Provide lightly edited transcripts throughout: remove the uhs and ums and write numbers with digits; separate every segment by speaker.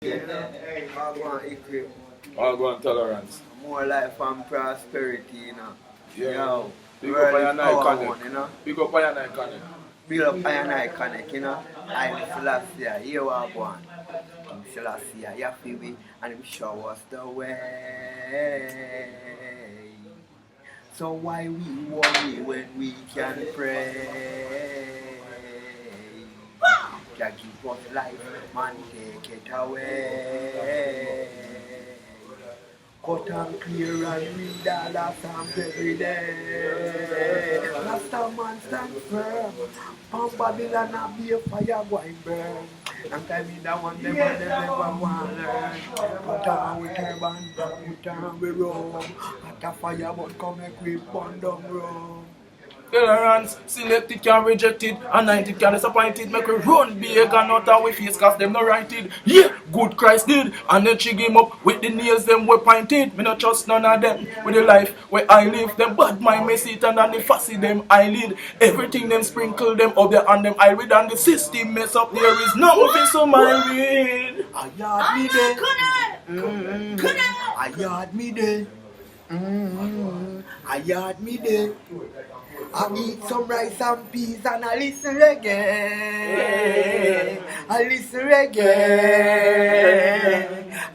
Speaker 1: I want equip
Speaker 2: All go on tolerance.
Speaker 1: more life and prosperity,
Speaker 2: Yeah.
Speaker 1: Yo,
Speaker 2: Big up
Speaker 1: world
Speaker 2: on
Speaker 1: is
Speaker 2: your
Speaker 1: power
Speaker 2: iconic.
Speaker 1: one,
Speaker 2: Big up on your iconic.
Speaker 1: Build up iron iconic, I'm Selassie, here we are going. I'm Selassie, you feel me? And him show us the way. So why we worry when we can pray? Jah give us life, man take it away. Cut and clear and read all the Psalms every day. Rasta man stand firm. From Babylon a be a fire going burn. And tell me that one them and them never want learn. Put on we turban, put on we robe. At a fire but come make we burn down road.
Speaker 2: Tolerance, selected can rejected, anointed can disappointed. Make we run big and not how we face cause them no righted. Yeah, good Christ did, and then jig him up with the nails them we pointed. Me not trust none of them with the life where I live. Them bad mind me sit and the fussy them eyelid. Everything them sprinkle them up there and them I read and the system mess up. There is nothing so my read.
Speaker 1: I yard me there. I yard me there. I yard me there. I eat some rice and peas and I listen reggae. I listen reggae.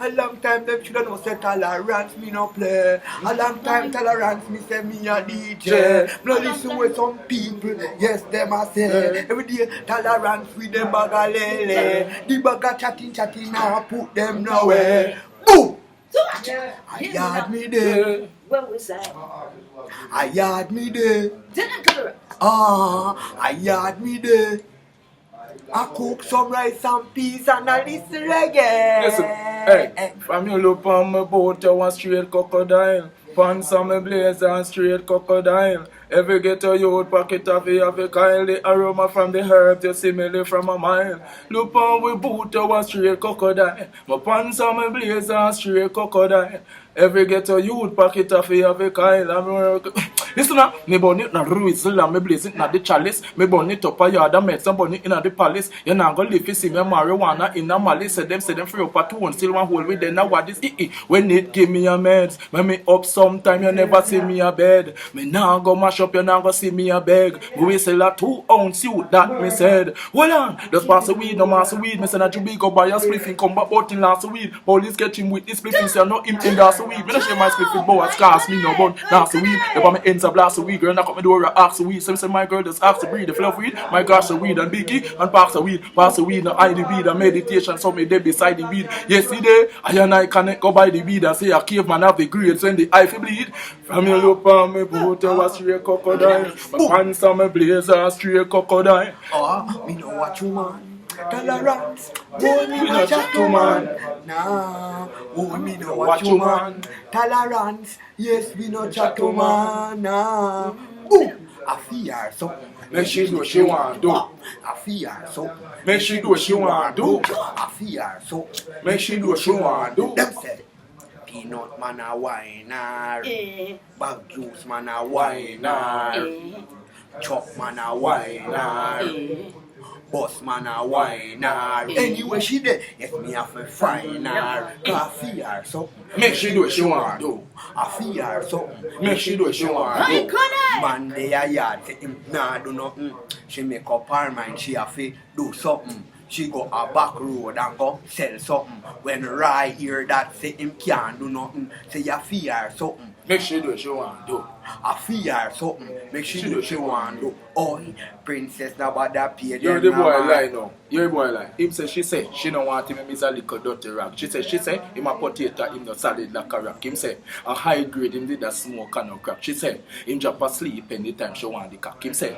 Speaker 1: A long time them shoulda know say tolerance me no play. A long time tolerance me say me a DJ. No listen with some people, yes them a say. Every day tolerance with them bag a lele. The bag a chatting now put them nowhere. Boom! I yard me there.
Speaker 3: What was that?
Speaker 1: I yard me there.
Speaker 3: Didn't
Speaker 1: I yard me there. I cook some rice and peas and I listen reggae.
Speaker 2: Listen, hey, from you look on my boat, you want straight crocodile. Pants on my blazer and straight crocodile. Every ghetto youth pocket of a Kyle. The aroma from the herb, you see me live from a mile. Look on we boot, you want straight crocodile. My pants on my blazer and straight crocodile. Every ghetto youth pocket of a Kyle. Listen now, me burn it na Ruizel and me blaze it na the chalice. Me burn it up a yard and make some burn it in the palace. You not gonna live to see me marijuana in a malice. Say them free up a two and still one hole with them. Now what is it? When it give me a meds, when me up sometime you never see me a bed. Me now go mash up, you now go see me a beg. We sell a 2 ounce you that me said. Hold on, just pass the weed, no mass the weed. Me say that you big go buy a spliffing, come back out in last weed. Police get him with this spliffing, say not him in last weed. Me not share my spliffing, boy, it's cast me no bun. Last weed, if I'm ends up last week, girl knock up my door, ask the weed. So me say my girl just ask the breed, the fluff weed. My gosh, the weed and biggie and pass the weed, no hide the weed and meditation. So me dead beside the weed. Yesterday, I and I connect go by the weed and say a caveman have the grades when the eye bleed. From your loop on me boat, I was straight crocodile. My pants on my blazer, straight crocodile.
Speaker 1: Oh, me know what you want. Tolerance, oh me no chat to man. Nah, oh me know what you want. Tolerance, yes me no chat to man. Nah, boom, I fear so.
Speaker 2: Make she do what she want do.
Speaker 1: I fear so.
Speaker 2: Make she do what she want do.
Speaker 1: I fear so.
Speaker 2: Make she do what she want do.
Speaker 1: Them said, peanut man a whiner, bag juice man a whiner, chop man a whiner. Boss man a whiner. Anyway she there, yes me have to find her. I fear her something.
Speaker 2: Make she do what she want do.
Speaker 1: I fear her something.
Speaker 2: Make she do what she want do.
Speaker 1: Man they a yard say him nah do nothing. She make up her mind she have to do something. She go a back road and go sell something. When Rai hear that say him can't do nothing, say you fear her something.
Speaker 2: Make she do what she want do.
Speaker 1: I fear her something. Make she do what she want do. Oh, princess now bad that pay.
Speaker 2: You're the boy lie now. You're the boy lie. Him say she say she don't want him miss a little dirty rock. She say him a potato him not solid like a rock. Him say a high grade him did a smoke and no crack. She say him drop asleep anytime she want the cock. Him say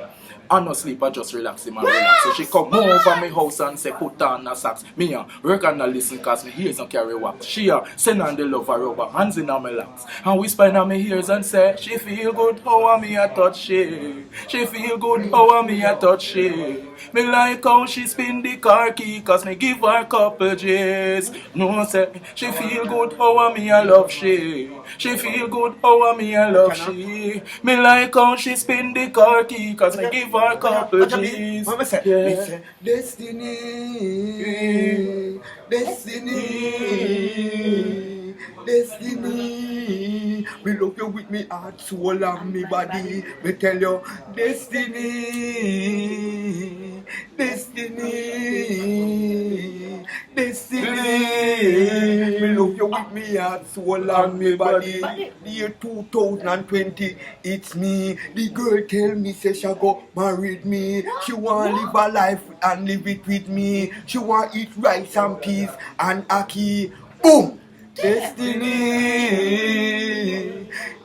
Speaker 2: I no sleep, I just relax him and relax. So she come over my house and say put on a socks. Me a work and a listen cause me ears don't carry wax. She a send on the lover rubber hands in on my laps and whisper in on my ears and say she feel feel good, how me a touch she. She feel good, how me a touch she. Me like how she spin the car key, cause me give her couple J's. No say, she feel good, how me a love she. She feel good, how me a love she. Me like how she spin the car key, cause me give her couple G's.
Speaker 1: Me say, destiny, destiny, destiny. Me love you with me heart, soul, and me body. Me tell you, destiny, destiny, destiny. Me love you with me heart, soul, and me body. The year 2020, it's me. The girl tell me, say she go marry me. She want live a life and live it with me. She want eat rice and peas and ackee. Boom! Destiny,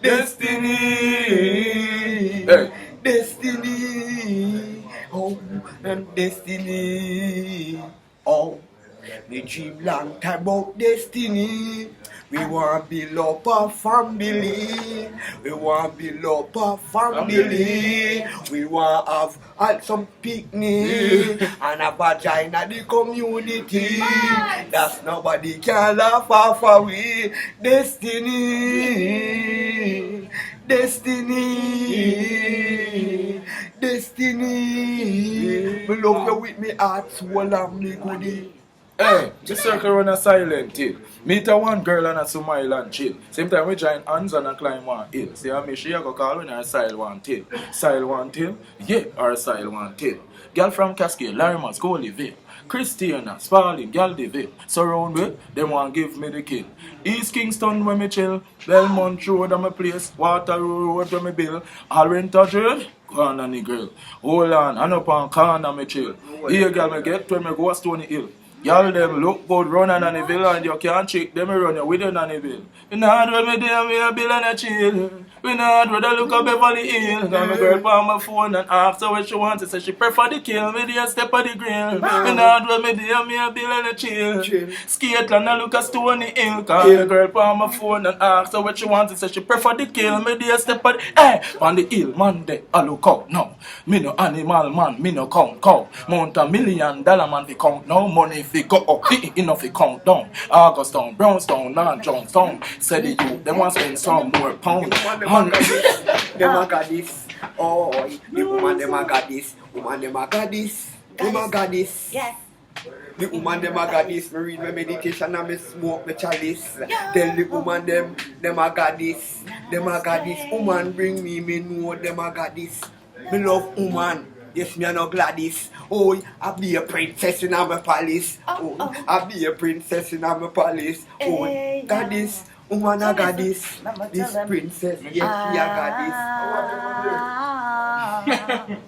Speaker 1: destiny,
Speaker 2: Hey.
Speaker 1: destiny, oh, and destiny, oh. Me dream long time about destiny. We want build up a family. We want build up a family. We want have some picnic and a vagina the community. That's nobody can laugh off away. Destiny, destiny, destiny. Me love you with me heart, soul, and me goodie.
Speaker 2: Hey, the circle run a silent hill. Meet a one girl and a smile and chill. Same time we join hands and a climb one hill. See how me she a go call when her style one till. Style one till? Yeah, or style one till. Girl from Cascade, Larimas, Goliville. Christiana, Spalding, Gal Deville. Surround with, them want give me the kill. East Kingston where me chill. Belmont Road on my place. Waterloo Road where me bill. I'll rent a drill. Corner the girl. Hold on, and up on corner me chill. Here girl me get when me go a Stony Hill. Y'all them look good running on the bill and you can't check them run you with you on the bill. We not when me there me a bill and a chill. We not when I look up Beverly Hills. Got my girl on my phone and ask her what she wants. She say she prefer the kill. Me there step on the grill. We not when me there me a bill and a chill. Skate and I look at Stony Hill. Call my girl on my phone and ask her what she wants. She say she prefer the kill. Me there step on the on the hill. Monday I look out now. Me no animal man. Me no count cow. Mount $1 million man fi count no money. Fi go up, enough fi count down. Augustown, Brownstown, and Johnstown. Said the youth, them want spend some more pound.
Speaker 1: Them a got this. Oh, the woman them a got this. Woman them a got this. Them a got this.
Speaker 3: Yes.
Speaker 1: The woman them a got this. Me read my meditation and me smoke my chalice. Tell the woman them a got this. Them a got this. Woman bring me know them a got this. Me love woman. Yes, me a no Gladys. Oh, I be a princess in my palace. Oh, I be a princess in my palace. Oh, got this. Woman, I got this. This princess, yes, she a got this.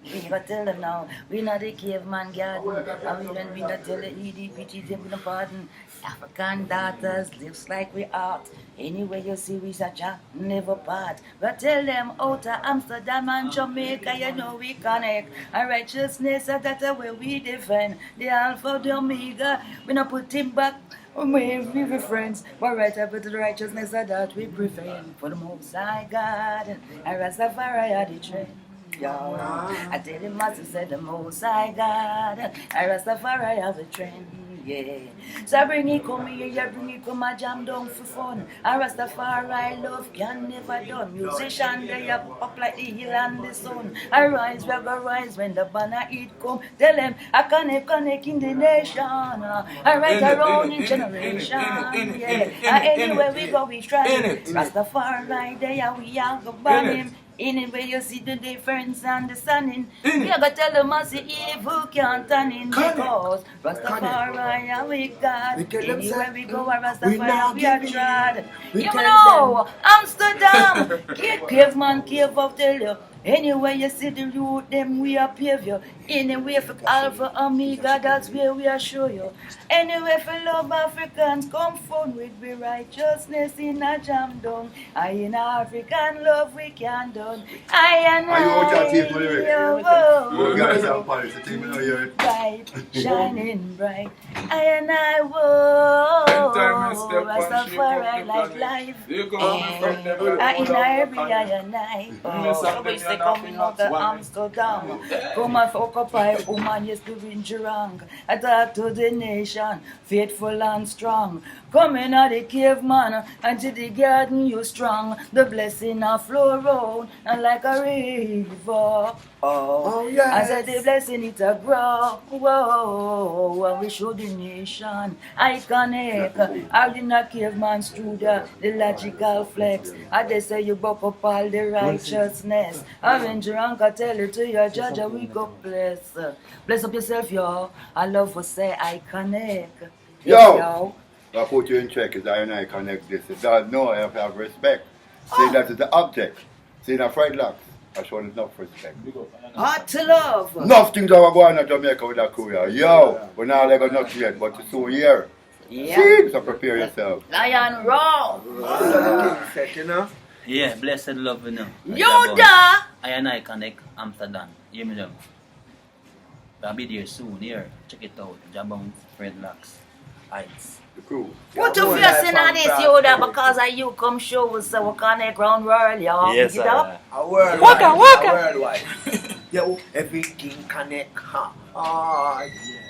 Speaker 3: We gotta tell them now, we not the caveman garden. And we not tell the EDPT, them no pardon. African daughters lives like we art. Anyway you see we such a never part. But tell them out of Amsterdam and Jamaica, you know we connect. And righteousness, that's where we defend. The Alpha, the Omega, we not put him back. We be friends, but right up with the righteousness that we prefer. For the Most High God, and Rastafari are the trend. I tell him as I said the Most High God, and Rastafari have the trend. Yeah. So I bring it come here, you bring it come a jam down for fun. And Rastafari love can never done. Musician they up like the hill and the sun. I rise, we go rise when the banner it come. Tell them I connect in the nation. I right around in generation. Yeah. And anywhere we go we try. Rastafari there we are go ban him. Anyway, you see the difference and the sunning. You gotta tell them I see evil can't turn in because Rastafari are with God. Anywhere we go, Rastafari we are tried. You know, Amsterdam, cave man, cave up, tell you. Anywhere you see the youth, them we are pave you. Anywhere for Alpha Omega, that's where we are show you. Anywhere for love Africans, come from with we righteousness in a jam down. I in African love we can done. I and
Speaker 4: Are you out your team, by the way?
Speaker 3: oh,
Speaker 4: guys are Paris, the team in your
Speaker 3: bright, shining bright. I and I whoa.
Speaker 2: step and shake
Speaker 3: Rastafari
Speaker 2: up
Speaker 3: like
Speaker 2: the
Speaker 3: life.
Speaker 2: planet. You come on, friend, them like
Speaker 3: In
Speaker 2: all
Speaker 3: every
Speaker 2: over
Speaker 3: eye and night.
Speaker 2: Miss
Speaker 3: Oh,
Speaker 2: up
Speaker 3: we
Speaker 2: them,
Speaker 3: say
Speaker 2: you're not
Speaker 3: coming
Speaker 2: in
Speaker 3: out
Speaker 2: that
Speaker 3: of
Speaker 2: one.
Speaker 3: Amsterdam. Come and occupy, woman, yes, doing wrong. Attack to the nation, faithful and strong. Coming out the caveman, and to the garden you strong. The blessing of flow round, and like a river.
Speaker 1: Oh, yes.
Speaker 3: I said the blessing it a grow. Whoa, and we show the nation iconic. I in a caveman studio, the logical flex. I they say you buck up all the righteousness. I when drunk, I tell it to your judge, we go bless. Bless up yourself, yo. I love to say iconic.
Speaker 4: Yo! I put you in check, is I connect this. It does know I have to have respect. See that is the object. See that Fred Locks. I show enough respect.
Speaker 3: Heart to love.
Speaker 4: Enough things are going on in Jamaica with that career. Yo! We're not like a nut yet, but it's soon here.
Speaker 3: Yeah.
Speaker 4: See? So prepare yourself.
Speaker 3: Lion raw.
Speaker 1: Set, you know?
Speaker 5: Yeah, blessed love, you know.
Speaker 3: Yoda.
Speaker 5: I connect Amsterdam. Hear me them. I'll be there soon here. Check it out. Jabons, Fred Locks, Heights.
Speaker 4: The crew.
Speaker 3: Put your face in on this, Yoda, because of you come show us we connect round world, y'all.
Speaker 5: Yes,
Speaker 3: Pick it up.
Speaker 1: A worldwide.
Speaker 3: Waka, waka.
Speaker 1: A worldwide. Yo, everything connect, huh? Oh, yeah.